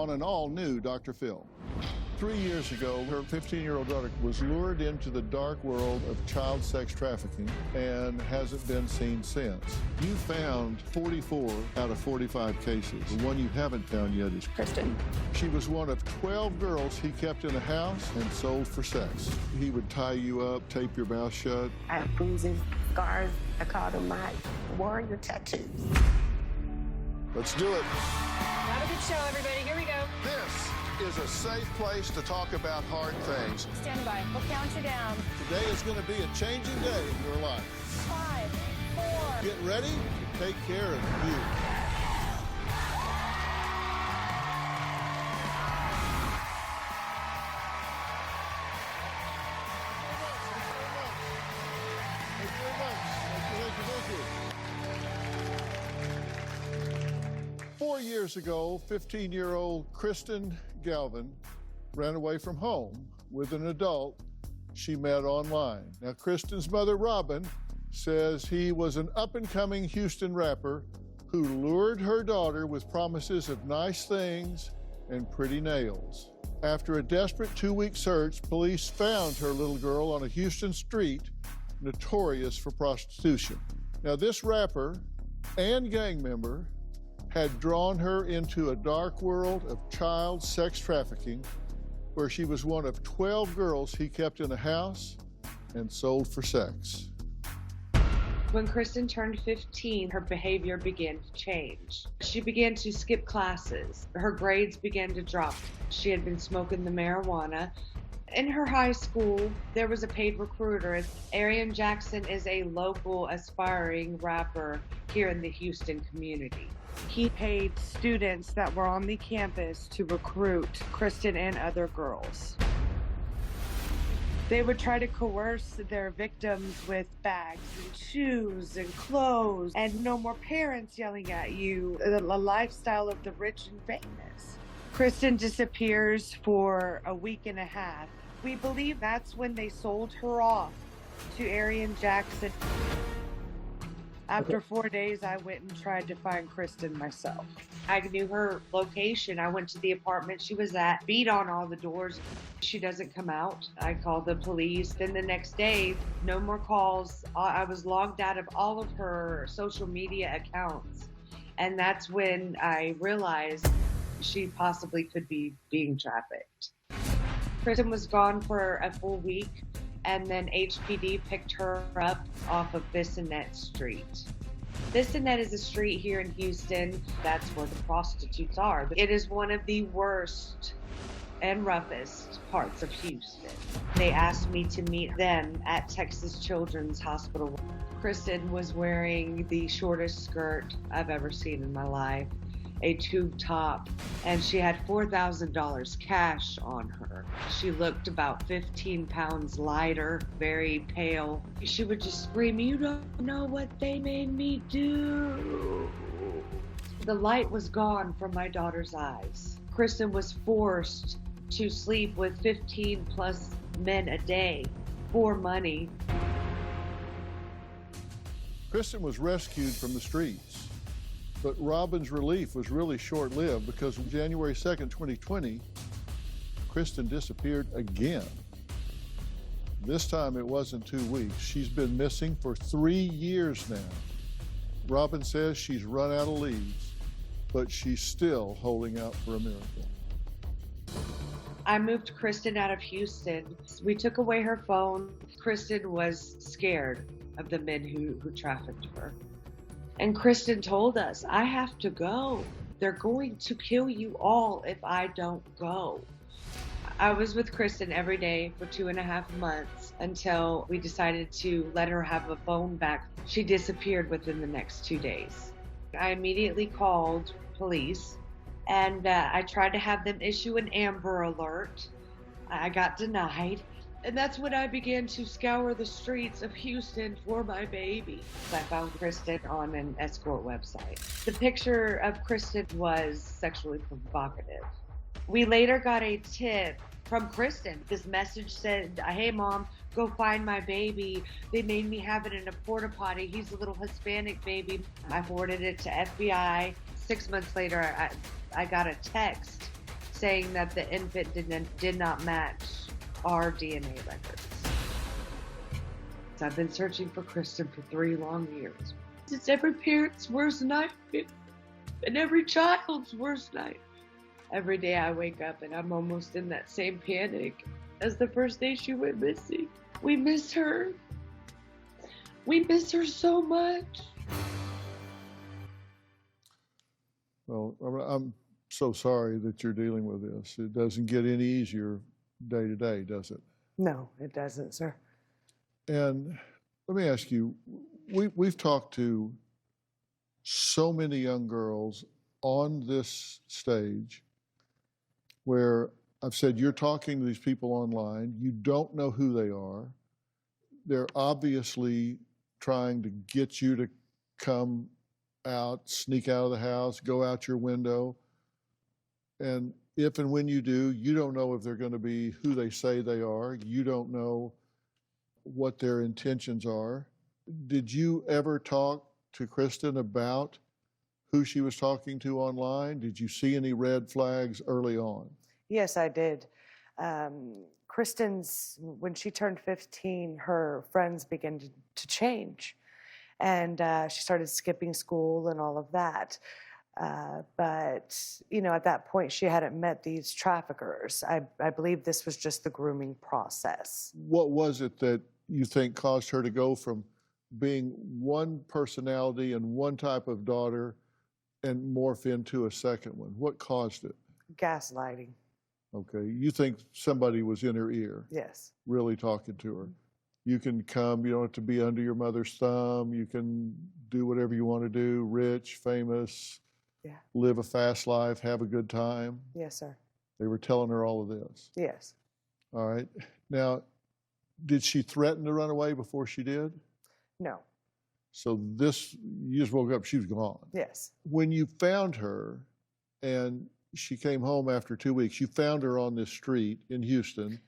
on an all-new Dr. Phil. 3 years ago, her 15-year-old daughter was lured into the dark world of child sex trafficking and hasn't been seen since. You found 44 out of 45 cases. The one you haven't found yet is Kristen. She was one of 12 girls he kept in a house and sold for sex. He would tie you up, tape your mouth shut. I have bruises, scars. I called them my warrior tattoos. Let's do it. Have a good show, everybody. Here we go. This is a safe place to talk about hard things. Stand by. We'll count you down. Today is going to be a changing day in your life. 5, 4. Get ready to take care of you. Thank you. 4 years ago, 15-year-old Kristen Galvin ran away from home with an adult she met online. Now, Kristen's mother, Robin, says he was an up-and-coming Houston rapper who lured her daughter with promises of nice things and pretty nails. After a desperate 2-week search, police found her little girl on a Houston street notorious for prostitution. Now, this rapper and gang member had drawn her into a dark world of child sex trafficking where she was one of 12 girls he kept in a house and sold for sex. When Kristen turned 15, her behavior began to change. She began to skip classes. Her grades began to drop. She had been smoking the marijuana. In her high school, there was a paid recruiter. Arian Jackson is a local aspiring rapper here in the Houston community. He paid students that were on the campus to recruit Kristen and other girls. They would try to coerce their victims with bags and shoes and clothes and no more parents yelling at you, the lifestyle of the rich and famous. Kristen disappears for a week and a half. We believe that's when they sold her off to Arian Jackson. After 4 days, I went and tried to find Kristen myself. I knew her location. I went to the apartment she was at, beat on all the doors. She doesn't come out. I called the police. Then the next day, no more calls. I was logged out of all of her social media accounts. And that's when I realized she possibly could be being trafficked. Kristen was gone for a full week. And then HPD picked her up off of Bissonnette Street. Bissonnette is a street here in Houston. That's where the prostitutes are. It is one of the worst and roughest parts of Houston. They asked me to meet them at Texas Children's Hospital. Kristen was wearing the shortest skirt I've ever seen in my life, a tube top, and she had $4,000 cash on her. She looked about 15 pounds lighter, very pale. She would just scream, "You don't know what they made me do." The light was gone from my daughter's eyes. Kristen was forced to sleep with 15 plus men a day for money. Kristen was rescued from the streets. But Robin's relief was really short-lived because on January 2nd, 2020, Kristen disappeared again. This time it wasn't 2 weeks. She's been missing for 3 years now. Robin says she's run out of leads, but she's still holding out for a miracle. I moved Kristen out of Houston. We took away her phone. Kristen was scared of the men who trafficked her. And Kristen told us, "I have to go. They're going to kill you all if I don't go." I was with Kristen every day for 2.5 months until we decided to let her have a phone back. She disappeared within the next 2 days. I immediately called police and I tried to have them issue an Amber Alert. I got denied. And that's when I began to scour the streets of Houston for my baby. I found Kristen on an escort website. The picture of Kristen was sexually provocative. We later got a tip from Kristen. This message said, "Hey mom, go find my baby. They made me have it in a porta potty. He's a little Hispanic baby." I forwarded it to FBI. 6 months later, I got a text saying that the infant did not match our DNA records. I've been searching for Kristen for 3 long years. It's every parent's worst nightmare and every child's worst nightmare. Every day I wake up and I'm almost in that same panic as the first day she went missing. We miss her. We miss her so much. Well, I'm so sorry that you're dealing with this. It doesn't get any easier day to day, does it? No, it doesn't, sir. And let me ask you, we've talked to so many young girls on this stage where I've said, you're talking to these people online, you don't know who they are. They're obviously trying to get you to come out, sneak out of the house, go out your window. And if and when you do, you don't know if they're going to be who they say they are. You don't know what their intentions are. Did you ever talk to Kristen about who she was talking to online? Did you see any red flags early on? Yes, I did. Kristen's, when she turned 15, her friends began to change. And she started skipping school and all of that. But, at that point, she hadn't met these traffickers. I believe this was just the grooming process. What was it that you think caused her to go from being one personality and one type of daughter and morph into a second one? What caused it? Gaslighting. Okay. You think somebody was in her ear? Yes. Really talking to her? You can come, you don't have to be under your mother's thumb. You can do whatever you want to do, rich, famous, live a fast life, have a good time. Yes, sir. They were telling her all of this. Yes. All right. Now, did she threaten to run away before she did? No. So you just woke up, she was gone. Yes. When you found her and she came home after 2 weeks, you found her on this street in Houston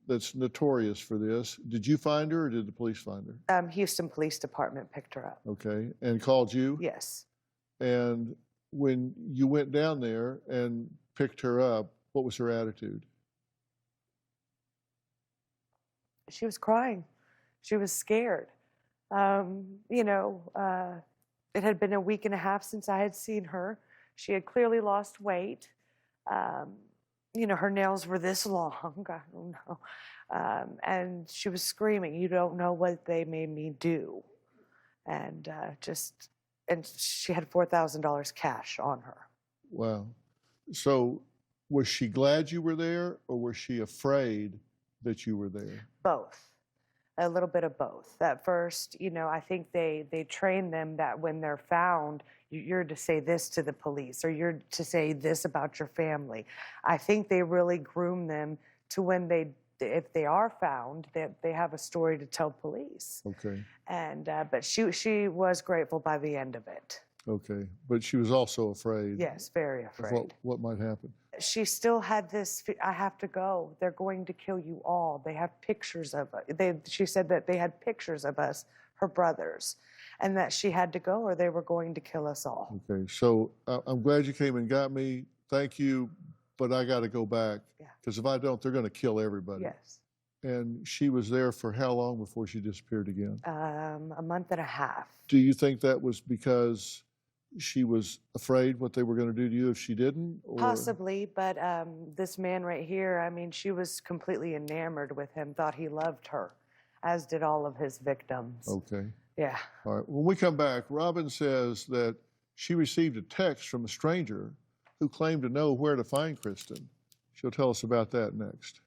that's notorious for this. Did you find her or did the police find her? Houston Police Department picked her up. Okay. And called you? Yes. And when you went down there and picked her up, what was her attitude? She was crying. She was scared. It had been a week and a half since I had seen her. She had clearly lost weight. Her nails were this long. I don't know. And she was screaming, "You don't know what they made me do." And she had $4,000 cash on her. Wow. So was she glad you were there or was she afraid that you were there? Both. A little bit of both. At first, I think they train them that when they're found, you're to say this to the police or you're to say this about your family. I think they really groom them to when if they are found, that they have a story to tell police. Okay. And but she was grateful by the end of it. Okay. But she was also afraid. Yes, very afraid. Of what might happen. She still had this, I have to go. They're going to kill you all. They have pictures of us. She said that they had pictures of us, her brothers, and that she had to go or they were going to kill us all. Okay. So I'm glad you came and got me. Thank you. But I got to go back. Yeah. Because if I don't, they're going to kill everybody. Yes. And she was there for how long before she disappeared again? A month and a half. Do you think that was because she was afraid what they were going to do to you if she didn't? Or? Possibly, but this man right here, she was completely enamored with him, thought he loved her, as did all of his victims. Okay. Yeah. All right. When we come back, Robin says that she received a text from a stranger who claimed to know where to find Kristen. She'll tell us about that next.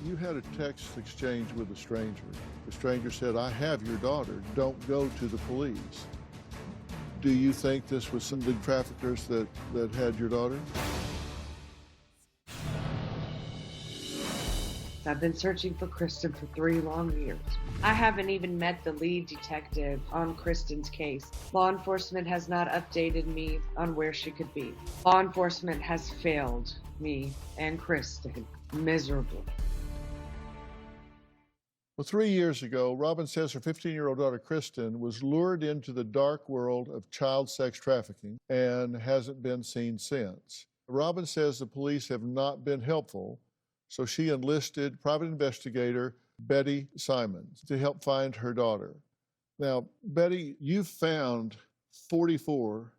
You had a text exchange with a stranger. The stranger said, "I have your daughter. Don't go to the police." Do you think this was some big traffickers that had your daughter? I've been searching for Kristen for 3 long years. I haven't even met the lead detective on Kristen's case. Law enforcement has not updated me on where she could be. Law enforcement has failed me and Kristen miserably. Well, 3 years ago, Robin says her 15-year-old daughter, Kristen, was lured into the dark world of child sex trafficking and hasn't been seen since. Robin says the police have not been helpful, so she enlisted private investigator Betty Simons to help find her daughter. Now, Betty, you found 44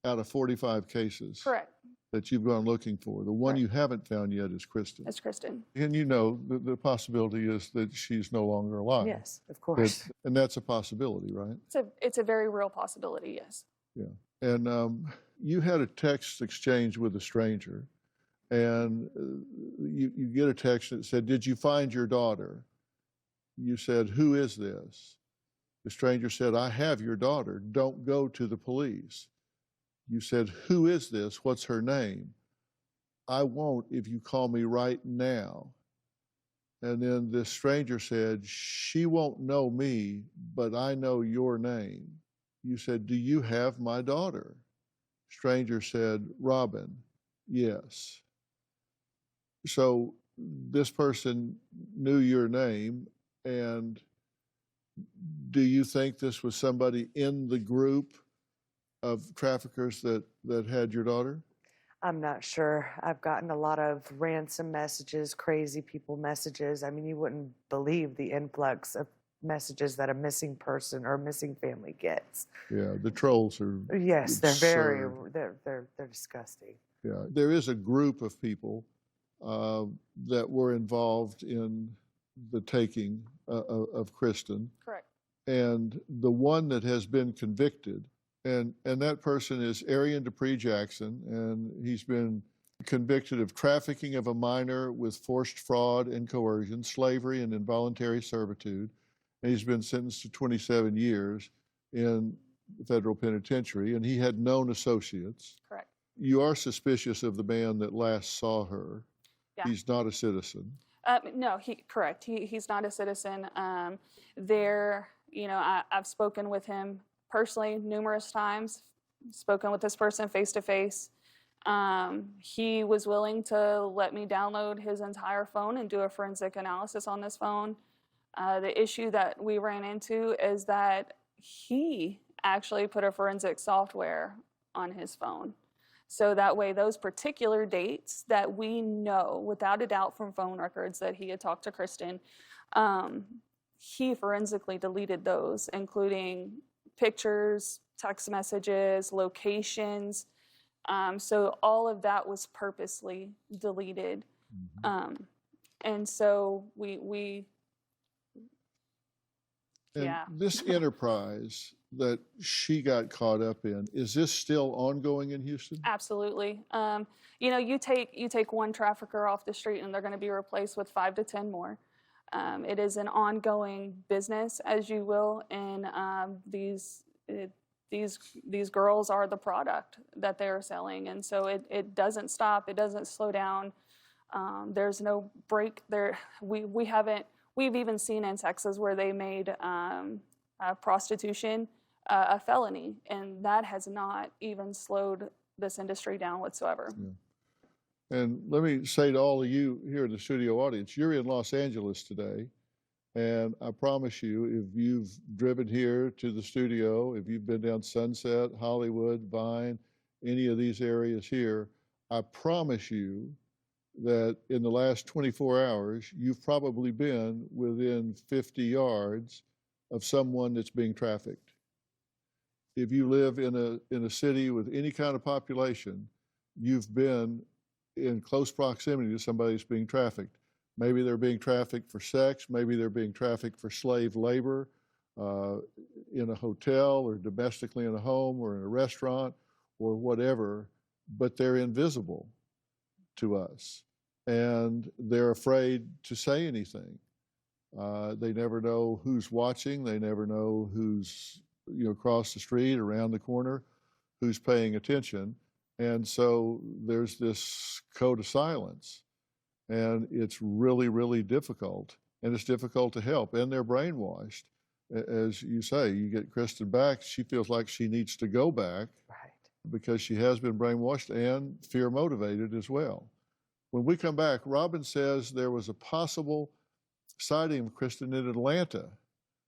out of 45 cases. Correct. That you've gone looking for. The one Correct. you haven't found yet is Kristen. It's Kristen. And you know, the possibility is that she's no longer alive. Yes, of course. And that's a possibility, right? It's a very real possibility, yes. Yeah. And you had a text exchange with a stranger, and you get a text that said, "Did you find your daughter?" You said, "Who is this?" The stranger said, "I have your daughter. Don't go to the police." You said, "Who is this? What's her name?" "I won't if you call me right now." And then this stranger said, "She won't know me, but I know your name." You said, "Do you have my daughter?" Stranger said, "Robin." "Yes." So this person knew your name, and do you think this was somebody in the group of traffickers that had your daughter? I'm not sure. I've gotten a lot of ransom messages, crazy people messages. I mean, you wouldn't believe the influx of messages that a missing person or a missing family gets. Yeah, the trolls are. Yes, they're very, absurd. they're disgusting. Yeah, there is a group of people that were involved in the taking of Kristen. Correct. And the one that has been convicted, and that person is Arian Dupree Jackson, and he's been convicted of trafficking of a minor with forced fraud and coercion, slavery and involuntary servitude, and he's been sentenced to 27 years in the federal penitentiary, and he had known associates. Correct. You are suspicious of the man that last saw her. Yeah. He's not a citizen. No, correct. He's not a citizen. I've spoken with him personally numerous times, spoken with this person face to face. He was willing to let me download his entire phone and do a forensic analysis on this phone. The issue that we ran into is that he actually put a forensic software on his phone. So that way, those particular dates that we know without a doubt from phone records that he had talked to Kristen, he forensically deleted those, including pictures, text messages, locations. So all of that was purposely deleted. Mm-hmm. And so we And yeah. this enterprise that she got caught up in, is this still ongoing in Houston? Absolutely. You take one trafficker off the street and they're going to be replaced with 5 to 10 more. It is an ongoing business, as you will, and these girls are the product that they're selling, and so it doesn't stop. It doesn't slow down. There's no break there. We've even seen in Texas where they made prostitution a felony, and that has not even slowed this industry down whatsoever. Yeah. And let me say to all of you here in the studio audience, you're in Los Angeles today, and I promise you, if you've driven here to the studio, if you've been down Sunset, Hollywood, Vine, any of these areas here, I promise you that in the last 24 hours, you've probably been within 50 yards of someone that's being trafficked. If you live in a city with any kind of population, you've been in close proximity to somebody that's being trafficked. Maybe they're being trafficked for sex, maybe they're being trafficked for slave labor in a hotel or domestically in a home or in a restaurant or whatever, but they're invisible to us, and they're afraid to say anything. They never know who's watching. They never know who's across the street, around the corner, who's paying attention. And so there's this code of silence, and it's really, really difficult, and it's difficult to help. And they're brainwashed, as you say. You get Kristen back; she feels like she needs to go back, Right. because she has been brainwashed and fear motivated as well. When we come back, Robin says there was a possible sighting of Kristen in Atlanta.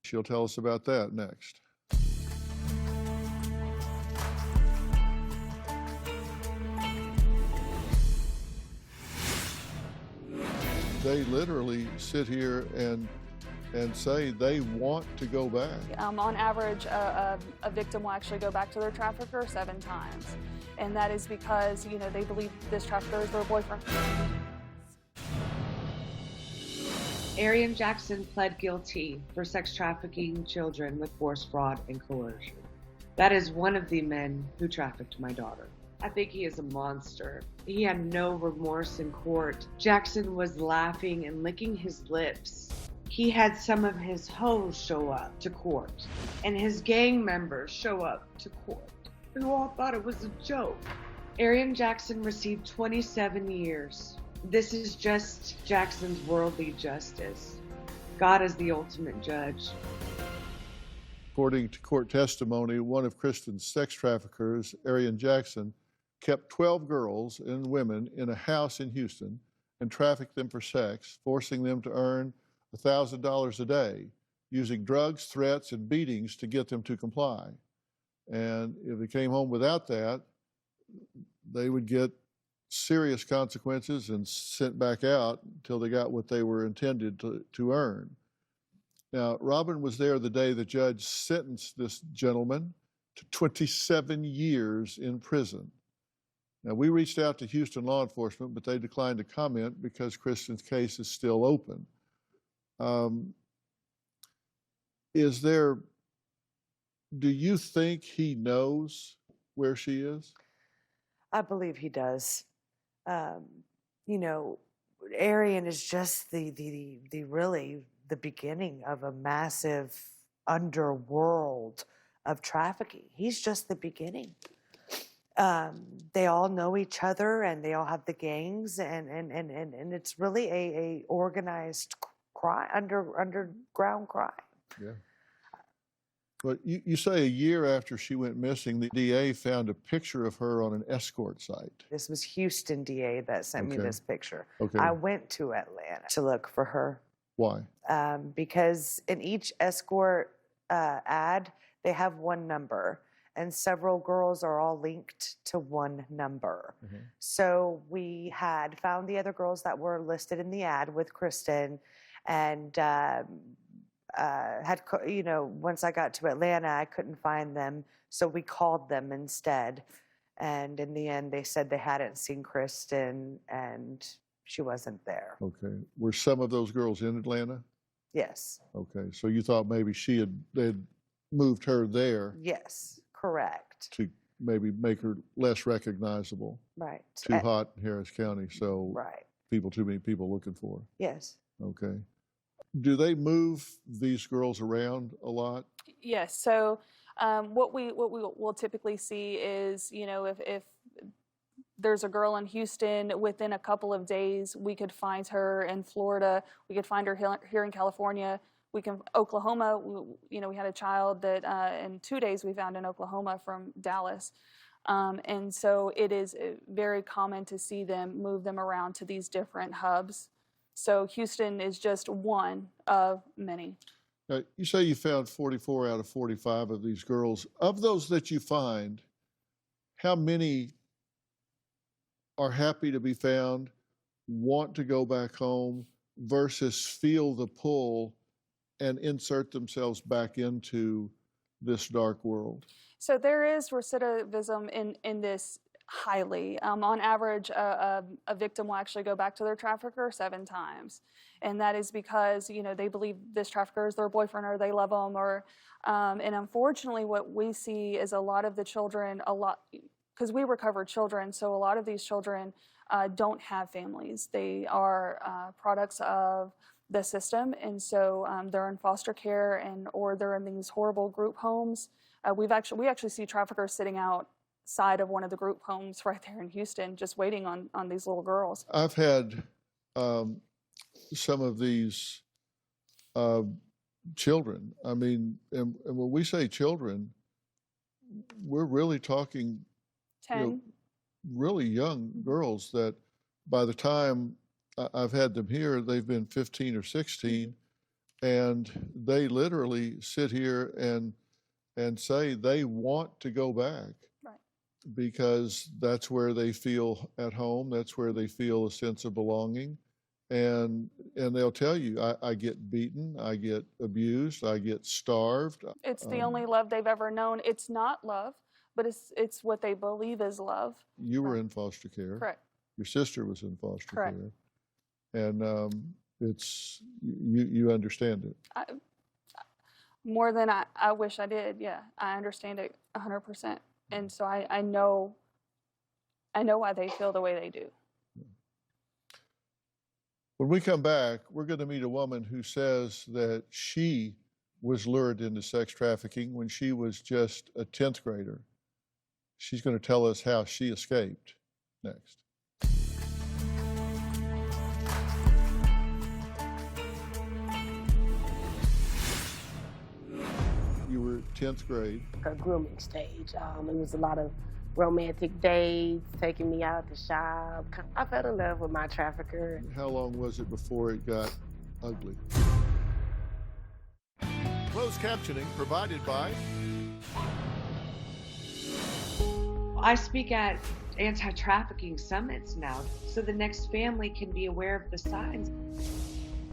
She'll tell us about that next. They literally sit here and say they want to go back. On average, a victim will actually go back to their trafficker 7 times. And that is because, they believe this trafficker is their boyfriend. Arian Jackson pled guilty for sex trafficking children with force, fraud, and coercion. That is one of the men who trafficked my daughter. I think he is a monster. He had no remorse in court. Jackson was laughing and licking his lips. He had some of his hoes show up to court, and his gang members show up to court, who all thought it was a joke. Arian Jackson received 27 years. This is just Jackson's worldly justice. God is the ultimate judge. According to court testimony, one of Kristen's sex traffickers, Arian Jackson, kept 12 girls and women in a house in Houston and trafficked them for sex, forcing them to earn $1,000 a day, using drugs, threats, and beatings to get them to comply. And if they came home without that, they would get serious consequences and sent back out until they got what they were intended to earn. Now, Robin was there the day the judge sentenced this gentleman to 27 years in prison. Now, we reached out to Houston law enforcement, but they declined to comment because Kristen's case is still open. Do you think he knows where she is? I believe he does. Arian is just the really the beginning of a massive underworld of trafficking. He's just the beginning. They all know each other, and they all have the gangs, and it's really a organized crime, underground crime. Yeah. But you say a year after she went missing, the DA found a picture of her on an escort site. This was Houston DA that sent me this picture. Okay. I went to Atlanta to look for her. Why? Because in each escort ad, they have one number, and several girls are all linked to one number. Mm-hmm. So we had found the other girls that were listed in the ad with Kristen, and once I got to Atlanta, I couldn't find them, so we called them instead. And in the end, they said they hadn't seen Kristen, and she wasn't there. Okay. Were some of those girls in Atlanta? Yes. Okay. So you thought maybe they'd moved her there? Yes, correct. To maybe make her less recognizable. Right. Too hot in Harris County, so right. Too many people looking for her. Yes. Okay. Do they move these girls around a lot? Yes. So what we will typically see is, if there's a girl in Houston, within a couple of days, we could find her in Florida. We could find her here in California. Oklahoma, we had a child that in 2 days we found in Oklahoma from Dallas. And so it is very common to see them move them around to these different hubs. So Houston is just one of many. Now, you say you found 44 out of 45 of these girls. Of those that you find, how many are happy to be found, want to go back home, versus feel the pull and insert themselves back into this dark world? So there is recidivism in this highly. On average, a victim will actually go back to their trafficker 7 times. And that is because, they believe this trafficker is their boyfriend, or they love them, and unfortunately what we see is a lot of the children, because we recover children, so a lot of these children don't have families. They are products of the system, and so they're in foster care or they're in these horrible group homes. We actually see traffickers sitting outside of one of the group homes right there in Houston, just waiting on these little girls. I've had some of these children. I mean, and when we say children, we're really talking 10. Really young girls that by the time I've had them here, they've been 15 or 16, and they literally sit here and say they want to go back. Right. Because that's where they feel at home, that's where they feel a sense of belonging. And they'll tell you, I get beaten, I get abused, I get starved. It's the only love they've ever known. It's not love, but it's what they believe is love. You were in foster care. Correct. Your sister was in foster Correct. care. And it's, you understand it. More than I wish I did, yeah. I understand it 100%. And so I know why they feel the way they do. When we come back, we're going to meet a woman who says that she was lured into sex trafficking when she was just a 10th grader. She's going to tell us how she escaped next. You were 10th grade. A grooming stage. It was a lot of romantic dates, taking me out to shop. I fell in love with my trafficker. How long was it before it got ugly? Closed captioning provided by... I speak at anti-trafficking summits now, so the next family can be aware of the signs.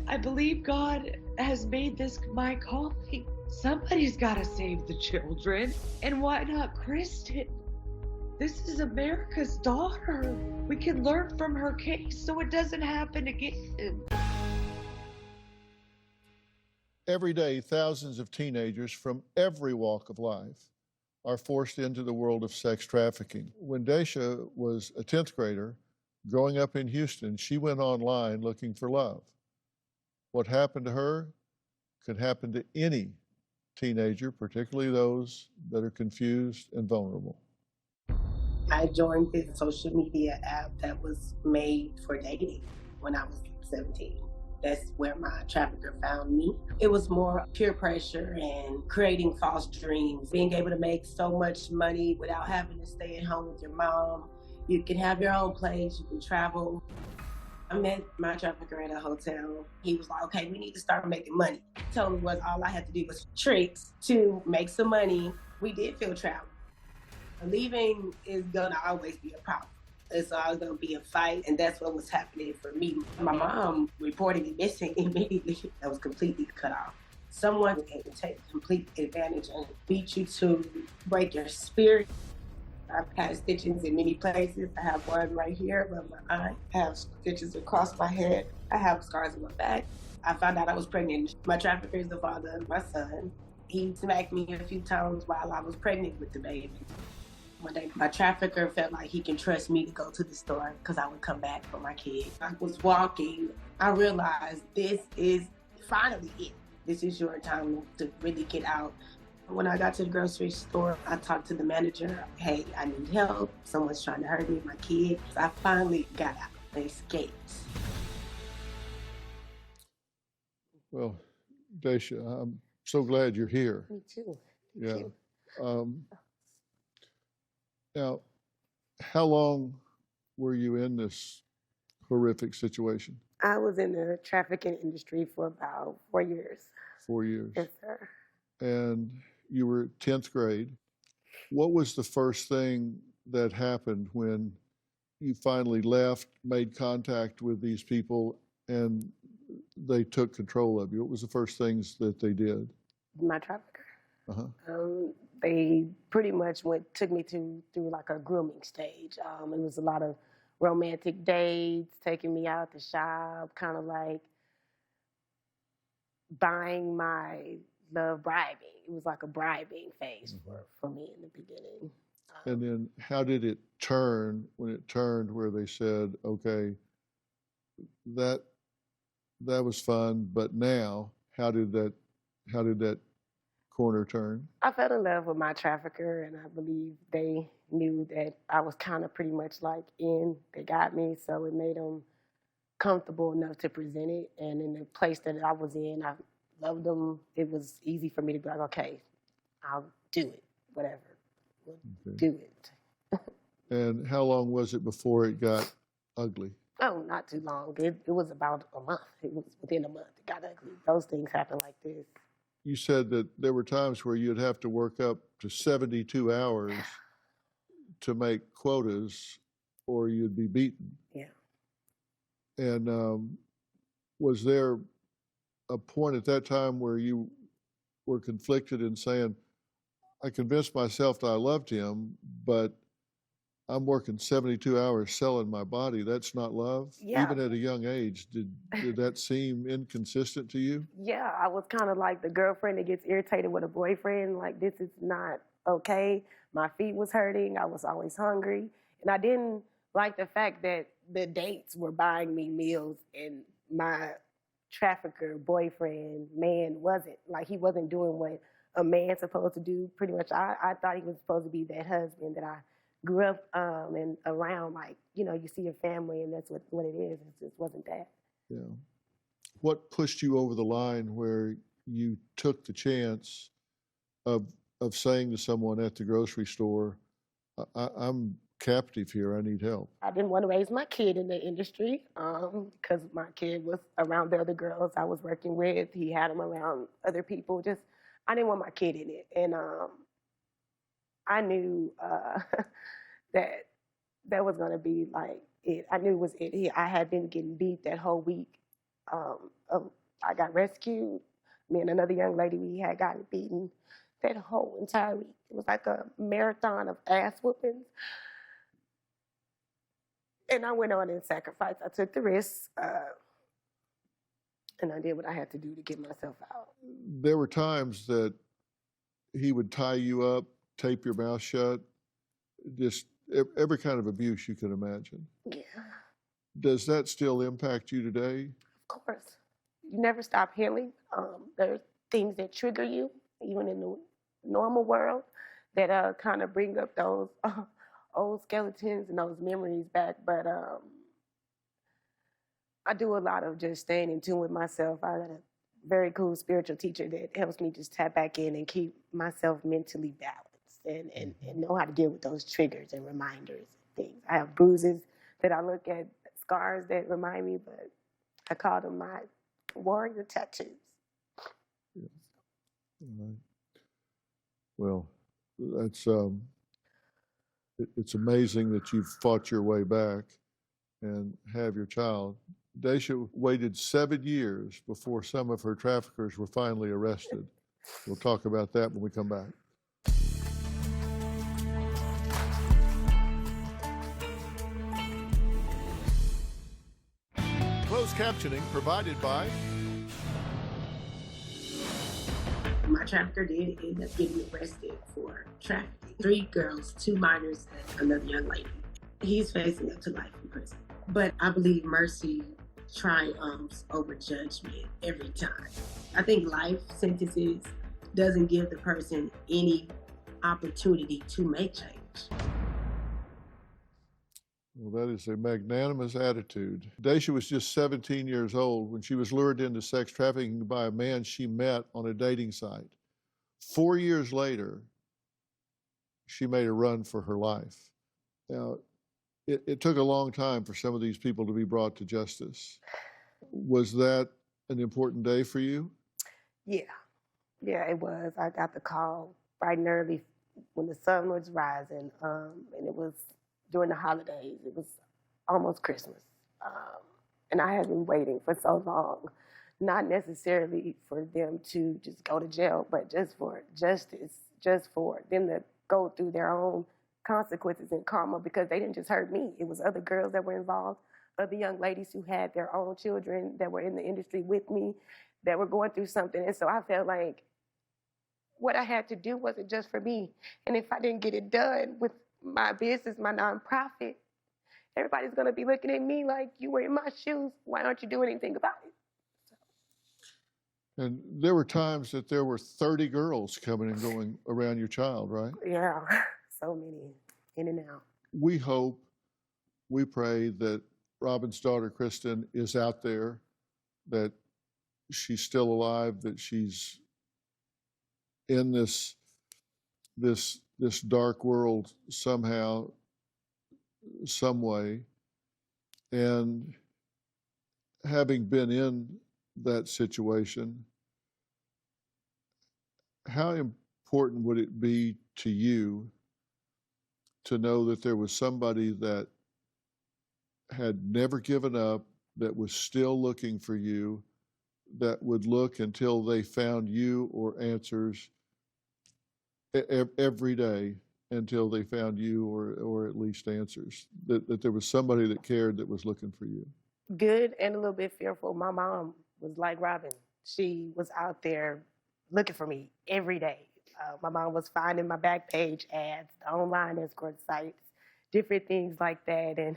I believe God has made this my calling. Somebody's got to save the children, and why not Kristen? This is America's daughter. We can learn from her case so it doesn't happen again. Every day, thousands of teenagers from every walk of life are forced into the world of sex trafficking. When Daisha was a 10th grader, growing up in Houston, she went online looking for love. What happened to her could happen to any teenager, particularly those that are confused and vulnerable. I joined this social media app that was made for dating when I was 17. That's where my trafficker found me. It was more peer pressure and creating false dreams, being able to make so much money without having to stay at home with your mom. You can have your own place, you can travel. I met my trafficker at a hotel. He was like, okay, we need to start making money. He told me what all I had to do was tricks to make some money. We did field travel. Leaving is gonna always be a problem. It's always gonna be a fight, and that's what was happening for me. My mom reported me missing immediately. I was completely cut off. Someone can take complete advantage and beat you to break your spirit. I've had stitches in many places. I have one right here above my eye. I have stitches across my head. I have scars on my back. I found out I was pregnant. My trafficker is the father of my son. He smacked me a few times while I was pregnant with the baby. One day, my trafficker felt like he can trust me to go to the store because I would come back for my kid. I was walking. I realized this is finally it. This is your time to really get out. When I got to the grocery store, I talked to the manager. Hey, I need help. Someone's trying to hurt me, my kid. I finally got out. I escaped. Well, Daisha, I'm so glad you're here. Me too. Yeah. Now, how long were you in this horrific situation? I was in the trafficking industry for about 4 years. 4 years. Yes, sir. And you were 10th grade. What was the first thing that happened when you finally left, made contact with these people, and they took control of you? What was the first things that they did? My trafficker. Uh-huh. They pretty much took me through like a grooming stage. It was a lot of romantic dates, taking me out to shop, kind of like buying my love, bribing. It was like a bribing phase for me in the beginning. And then how did it turn when it turned where they said, okay, that was fun, but now how did that corner turn? I fell in love with my trafficker, and I believe they knew that I was kind of pretty much like in. They got me, so it made them comfortable enough to present it. And in the place that I was in, I loved them. It was easy for me to be like, okay, I'll do it, whatever. We'll do it. And how long was it before it got ugly? Oh, not too long. It was about a month. It was within a month. It got ugly. Those things happen like this. You said that there were times where you'd have to work up to 72 hours to make quotas or you'd be beaten. Yeah. And was there a point at that time where you were conflicted in saying, I convinced myself that I loved him, but I'm working 72 hours selling my body. That's not love? Yeah. Even at a young age, did that seem inconsistent to you? Yeah, I was kind of like the girlfriend that gets irritated with a boyfriend. Like, this is not okay. My feet was hurting. I was always hungry. And I didn't like the fact that the dates were buying me meals and my trafficker boyfriend man wasn't. Like, he wasn't doing what a man's supposed to do. Pretty much, I thought he was supposed to be that husband that I grew up and around. Like, you see your family and that's what it is. It just wasn't that. Yeah. What pushed you over the line where you took the chance of saying to someone at the grocery store, I'm captive here, I need help? I didn't want to raise my kid in the industry because my kid was around the other girls I was working with. He had them around other people. Just, I didn't want my kid in it. And I knew that was going to be like it. I knew it was it. I had been getting beat that whole week. I got rescued. Me and another young lady, we had gotten beaten that whole entire week. It was like a marathon of ass whoopings. And I went on and sacrificed. I took the risk, and I did what I had to do to get myself out. There were times that he would tie you up, tape your mouth shut, just every kind of abuse you can imagine. Yeah. Does that still impact you today? Of course. You never stop healing. There's things that trigger you, even in the normal world, that kind of bring up those old skeletons and those memories back. But I do a lot of just staying in tune with myself. I got a very cool spiritual teacher that helps me just tap back in and keep myself mentally balanced and know how to deal with those triggers and reminders and things. I have bruises that I look at, scars that remind me, but I call them my warrior tattoos. Yes. All right. Well, that's it's amazing that you've fought your way back and have your child. Daisha waited 7 years before some of her traffickers were finally arrested. We'll talk about that when we come back. Closed captioning provided by... My trafficker did end up getting arrested for trafficking 3 girls, 2 minors, and another young lady. He's facing up to life in prison. But I believe mercy triumphs over judgment every time. I think life sentences doesn't give the person any opportunity to make change. Well, that is a magnanimous attitude. Daisha was just 17 years old when she was lured into sex trafficking by a man she met on a dating site. 4 years later, she made a run for her life. Now, it took a long time for some of these people to be brought to justice. Was that an important day for you? Yeah, it was. I got the call bright and early when the sun was rising, and it was during the holidays. It was almost Christmas. And I had been waiting for so long, not necessarily for them to just go to jail, but just for justice, just for them to go through their own consequences and karma, because they didn't just hurt me. It was other girls that were involved, other young ladies who had their own children that were in the industry with me that were going through something. And so I felt like what I had to do wasn't just for me. And if I didn't get it done with my business, my nonprofit, everybody's going to be looking at me like, you were in my shoes. Why aren't you doing anything about it? And there were times that there were 30 girls coming and going around your child, right? Yeah, so many, in and out. We hope, we pray that Robin's daughter, Kristen, is out there, that she's still alive, that she's in this dark world somehow, some way. And having been in that situation, how important would it be to you to know that there was somebody that had never given up, that was still looking for you, that would look until they found you or answers every day until they found you or at least answers, that there was somebody that cared, that was looking for you? Good and a little bit fearful. My mom was like Robin. She was out there looking for me every day. My mom was finding my back page ads, the online escort sites, different things like that. And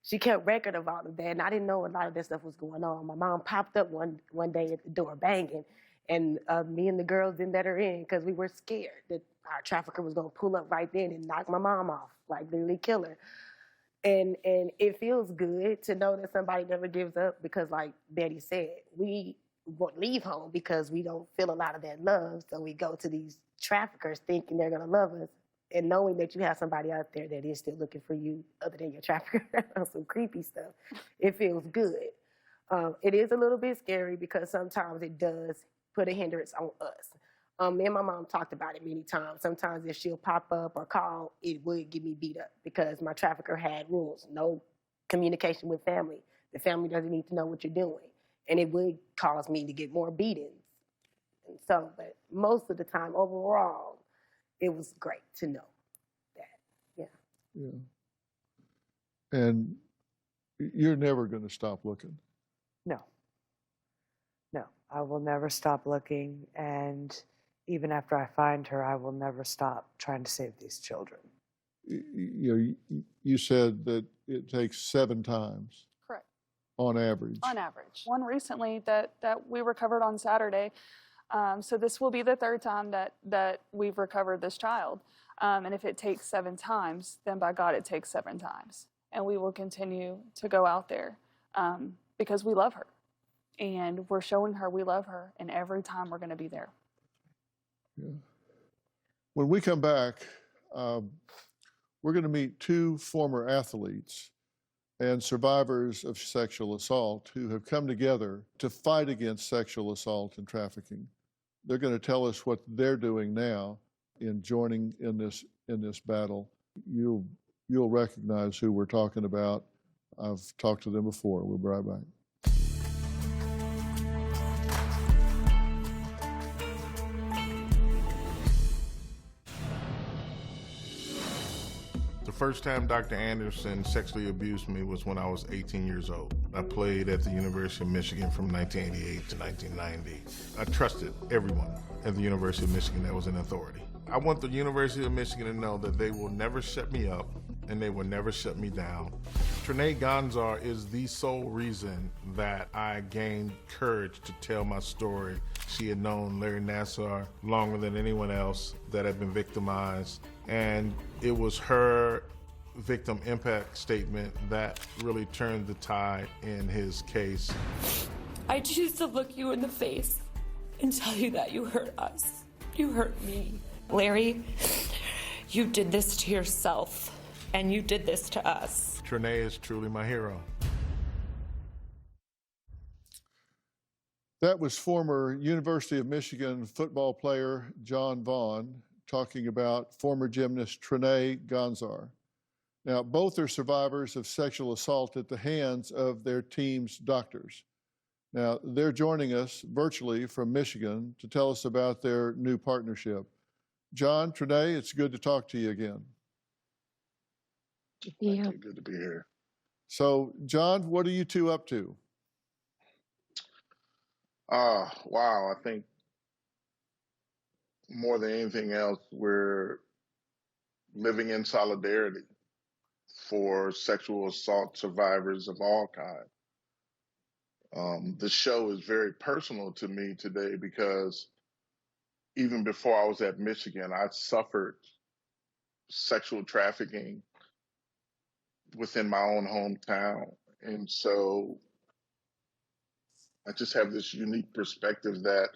she kept record of all of that. And I didn't know a lot of that stuff was going on. My mom popped up one day at the door banging. And me and the girls didn't let her in because we were scared that our trafficker was going to pull up right then and knock my mom off, like literally kill her. And it feels good to know that somebody never gives up because, like Betty said, we won't leave home because we don't feel a lot of that love. So we go to these traffickers thinking they're going to love us, and knowing that you have somebody out there that is still looking for you other than your trafficker on some creepy stuff, it feels good. It is a little bit scary because sometimes it does put a hindrance on us. Me and my mom talked about it many times. Sometimes if she'll pop up or call, it would get me beat up because my trafficker had rules. No communication with family. The family doesn't need to know what you're doing. And it would cause me to get more beatings. And so, but most of the time, overall, it was great to know that. Yeah. Yeah. And you're never going to stop looking. No. No, I will never stop looking. And even after I find her, I will never stop trying to save these children. You said that it takes 7 times. Correct. On average. On average. One recently that we recovered on Saturday. So this will be the 3rd time that we've recovered this child. And if it takes 7 times, then by God, it takes 7 times. And we will continue to go out there because we love her. And we're showing her we love her. And every time we're going to be there. Yeah. When we come back, we're going to meet 2 former athletes and survivors of sexual assault who have come together to fight against sexual assault and trafficking. They're going to tell us what they're doing now in joining in this battle. You'll recognize who we're talking about. I've talked to them before. We'll be right back. The first time Dr. Anderson sexually abused me was when I was 18 years old. I played at the University of Michigan from 1988 to 1990. I trusted everyone at the University of Michigan that was in authority. I want the University of Michigan to know that they will never shut me up and they will never shut me down. Trinae Gonzar is the sole reason that I gained courage to tell my story. She had known Larry Nassar longer than anyone else that had been victimized. And it was her victim impact statement that really turned the tide in his case. I choose to look you in the face and tell you that you hurt us. You hurt me. Larry, you did this to yourself, and you did this to us. Trinae is truly my hero. That was former University of Michigan football player John Vaughn talking about former gymnast Trinae Gonzar. Now, both are survivors of sexual assault at the hands of their team's doctors. Now, they're joining us virtually from Michigan to tell us about their new partnership. John, Trinae, it's good to talk to you again. Yeah. Thank you. Good to be here. So, John, what are you 2 up to? Wow. I think more than anything else, we're living in solidarity for sexual assault survivors of all kinds. The show is very personal to me today because even before I was at Michigan, I suffered sexual trafficking within my own hometown. And so I just have this unique perspective that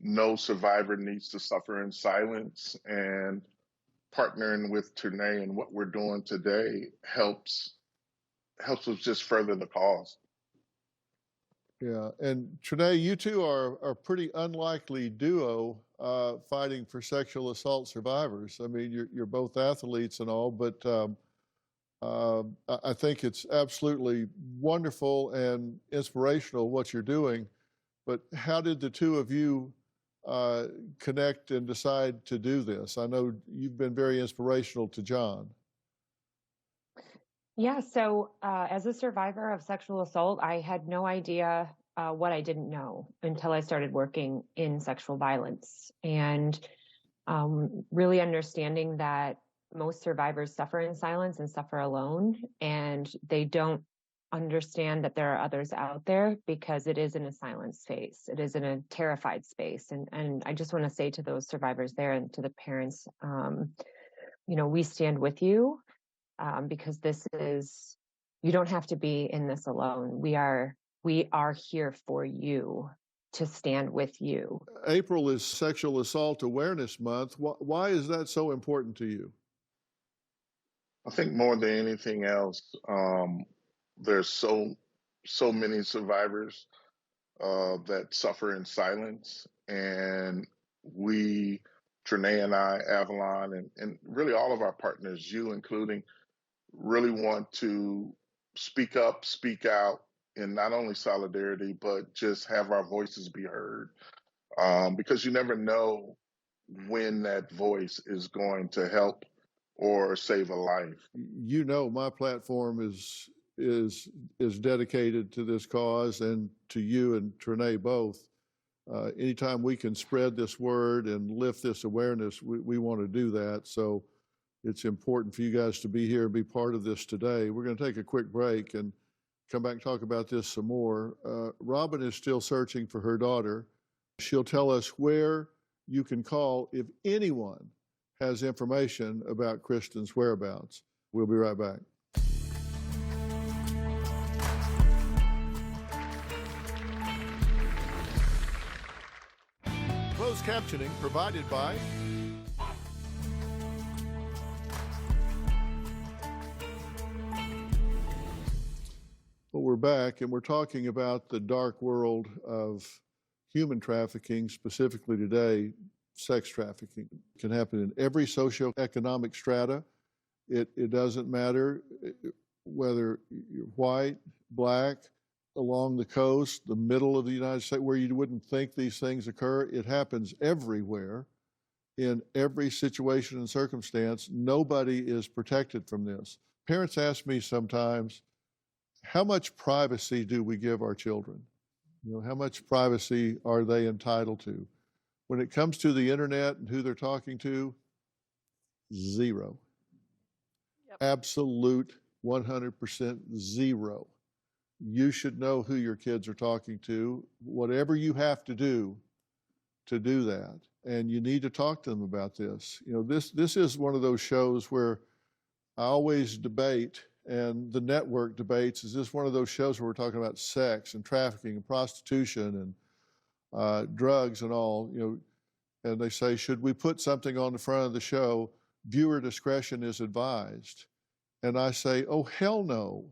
no survivor needs to suffer in silence, and partnering with Trinae and what we're doing today helps helps us just further the cause. Yeah, and Trinae, you two are a pretty unlikely duo fighting for sexual assault survivors. I mean, you're both athletes and all, but I think it's absolutely wonderful and inspirational what you're doing. But how did the two of you connect and decide to do this? I know you've been very inspirational to John. Yeah, so as a survivor of sexual assault, I had no idea what I didn't know until I started working in sexual violence, and really understanding that most survivors suffer in silence and suffer alone, and they don't understand that there are others out there because it is in a silent space. It is in a terrified space. And I just want to say to those survivors there and to the parents, we stand with you. Because this is, you don't have to be in this alone. We are here for you, to stand with you. April is Sexual Assault Awareness Month. Why is that so important to you? I think more than anything else, there's so many survivors that suffer in silence, and we, Trinae and I, Avalon, and really all of our partners, you including, really want to speak up, speak out in not only solidarity, but just have our voices be heard. Because you never know when that voice is going to help or save a life. You know, my platform is dedicated to this cause and to you and Trinae both. Anytime we can spread this word and lift this awareness, we want to do that. So it's important for you guys to be here and be part of this today. We're going to take a quick break and come back and talk about this some more. Robin is still searching for her daughter. She'll tell us where you can call if anyone has information about Kristen's whereabouts. We'll be right back. Closed captioning provided by Well, we're back, and we're talking about the dark world of human trafficking, specifically today, sex trafficking. It can happen in every socioeconomic strata. It doesn't matter whether you're white, black, along the coast, the middle of the United States, where you wouldn't think these things occur. It happens everywhere, in every situation and circumstance. Nobody is protected from this. Parents ask me sometimes, how much privacy do we give our children? How much privacy are they entitled to? When it comes to the internet and who they're talking to, zero. Yep. Absolute 100% zero. You should know who your kids are talking to, whatever you have to do that. And you need to talk to them about this. This is one of those shows where I always debate, and the network debates, is this one of those shows where we're talking about sex and trafficking and prostitution and drugs and all, and they say, should we put something on the front of the show, viewer discretion is advised? And I say, oh, hell no.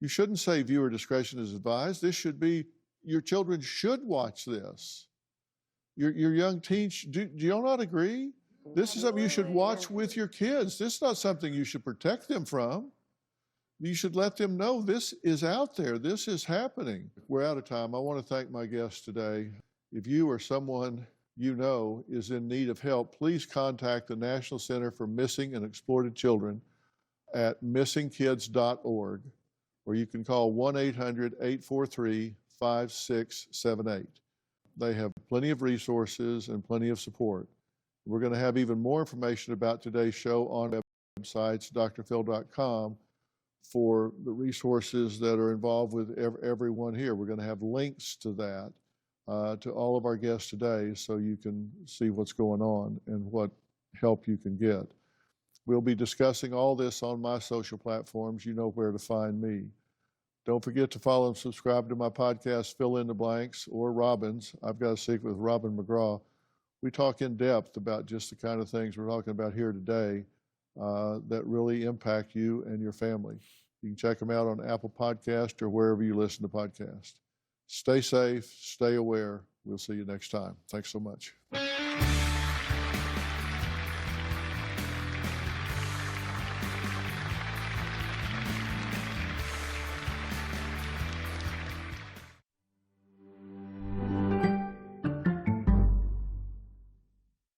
You shouldn't say viewer discretion is advised. This should be, your children should watch this. Your young teens, do you not agree? This is something you should watch with your kids. This is not something you should protect them from. You should let them know this is out there. This is happening. We're out of time. I want to thank my guests today. If you or someone you know is in need of help, please contact the National Center for Missing and Exploited Children at missingkids.org, or you can call 1-800-843-5678. They have plenty of resources and plenty of support. We're going to have even more information about today's show on websites, drphil.com, for the resources that are involved with everyone here. We're going to have links to that, to all of our guests today, so you can see what's going on and what help you can get. We'll be discussing all this on my social platforms. You know where to find me. Don't forget to follow and subscribe to my podcast, Fill in the Blanks, or Robin's. I've Got a Secret with Robin McGraw. We talk in depth about just the kind of things we're talking about here today that really impact you and your family. You can check them out on Apple Podcast or wherever you listen to podcasts. Stay safe, stay aware. We'll see you next time. Thanks so much.